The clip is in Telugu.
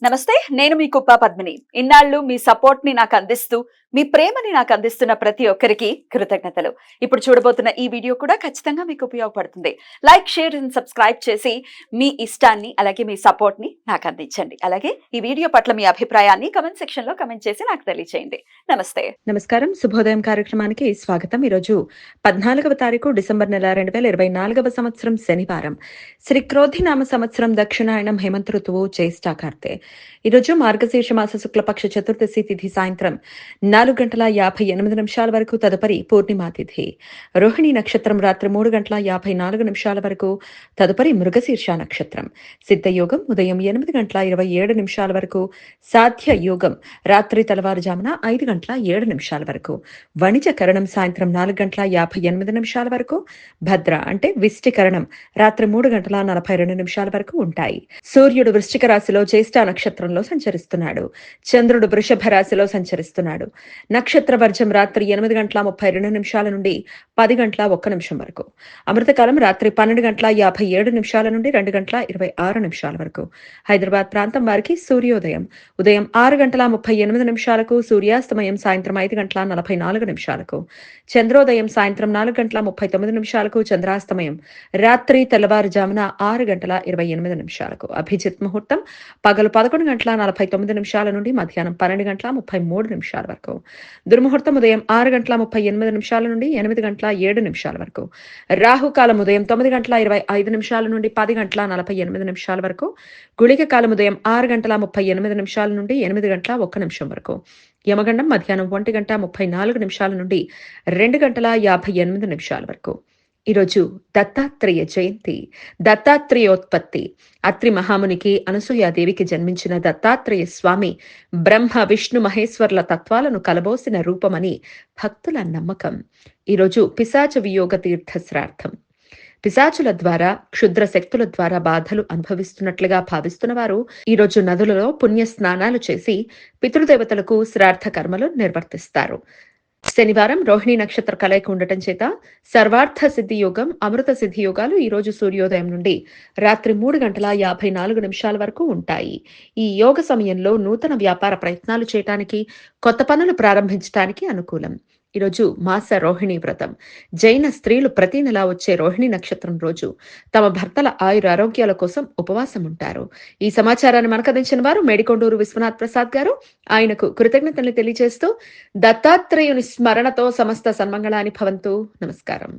నమస్తే. నేను మీ కుప్ప పద్మిని. ఇన్నాళ్ళు మీ సపోర్ట్‌ని నాకందిస్తూ, మీ ప్రేమని నాకందిస్తున్న ప్రతి ఒక్కరికి కృతజ్ఞతలు. ఇప్పుడు చూడబోతున్న ఈ వీడియో కూడా ఖచ్చితంగా మీకు ఉపయోగపడుతుంది. లైక్, షేర్ అండ్ సబ్స్క్రైబ్ చేసి మీ ఇష్టాన్ని, అలాగే మీ సపోర్ట్‌ని నాకందించండి. అలాగే ఈ వీడియో పట్ల మీ అభిప్రాయాన్ని కామెంట్ సెక్షన్‌లో కామెంట్ చేసి నాకు తెలియజేయండి. నమస్తే. నమస్కారం. శుభోదయం కార్యక్రమానికి స్వాగతం. ఈరోజు 14వ తారీఖు డిసెంబర్ నెల 2024వ సంవత్సరం శనివారం. శ్రీ క్రోధినామ సంవత్సరం దక్షిణాయనం హేమంత ఋతువు జ్యేష్ఠాకార్తె. ఈరోజు మార్గశీర్ష మాస శుక్లపక్ష చతుర్దశి తిథి సాయంత్రం 4:58 వరకు, తదుపరి పూర్ణిమా తిథి. రోహిణి నక్షత్రం రాత్రి 3:54 వరకు, తదుపరి మృగశీర్ష నక్షత్రం. సిద్ధయోగం ఉదయం 8:27 వరకు, సాధ్య యోగం రాత్రి తెల్లవారుజామున 5:07 వరకు, వణిజ కరణం సాయంత్రం 4:58 వరకు, భద్ర అంటే విష్టికరణం రాత్రి 3:42 వరకు ఉంటాయి. సూర్యుడు వృశ్చిక రాశిలో జ్యేష్ఠ నక్షత్రంలో సంచరిస్తున్నాడు. చంద్రుడు వృషభ రాశిలో సంచరిస్తున్నాడు. నక్షత్ర వర్జం రాత్రి 8:32 నుండి 10:01 వరకు. అమృతకాలం రాత్రి 12:57 నుండి 2:26 వరకు. హైదరాబాద్ ప్రాంతం వారికి సూర్యోదయం ఉదయం 6:38 సూర్యాస్తమయం సాయంత్రం 5:44 చంద్రోదయం సాయంత్రం 4:39 చంద్రాస్తమయం రాత్రి తెల్లవారుజామున 6:28 అభిజిత్ ముహూర్తం పగలు 11:49 నుండి మధ్యాహ్నం 12:33 వరకు. దుర్ముహూర్తం ఉదయం 6:38 నుండి 8:07 వరకు. రాహుకాలం ఉదయం 9:25 నుండి 10:48 వరకు. గుళిక కాలం ఉదయం 6:38 నుండి 8:01 వరకు. యమగండం మధ్యాహ్నం 1:34 నుండి 2:58 వరకు. ఈరోజు దత్తాత్రేయ జయంతి. దత్తాత్రేయోత్పత్తి. అత్రి మహామునికి అనసూయాదేవికి జన్మించిన దత్తాత్రేయ స్వామి బ్రహ్మ విష్ణు మహేశ్వర్ల తత్వాలను కలబోసిన రూపమని భక్తుల నమ్మకం. ఈరోజు పిశాచ వియోగ తీర్థ శ్రార్థం. పిశాచుల ద్వారా, క్షుద్ర శక్తుల ద్వారా బాధలు అనుభవిస్తున్నట్లుగా భావిస్తున్న వారు ఈరోజు నదులలో పుణ్య స్నానాలు చేసి పితృదేవతలకు శ్రార్థ కర్మలు నిర్వర్తిస్తారు. శనివారం రోహిణి నక్షత్ర కలయిక ఉండటం చేత సర్వార్థ సిద్ధి యోగం, అమృత సిద్ధి యోగాలు ఈ రోజు సూర్యోదయం నుండి రాత్రి 3:54 వరకు ఉంటాయి. ఈ యోగ సమయంలో నూతన వ్యాపార ప్రయత్నాలు చేయటానికి, కొత్త పనులు ప్రారంభించడానికి అనుకూలం. ఈరోజు మాస రోహిణి వ్రతం. జైన స్త్రీలు ప్రతి నెలా వచ్చే రోహిణి నక్షత్రం రోజు తమ భర్తల ఆయురారోగ్యాల కోసం ఉపవాసం ఉంటారు. ఈ సమాచారాన్ని మనకందించిన వారు మేడికొండూరు విశ్వనాథ్ ప్రసాద్ గారు. ఆయనకు కృతజ్ఞతలు తెలియజేస్తూ దత్తాత్రేయుని స్మరణతో సమస్త సన్మంగళాని భవంతు. నమస్కారం.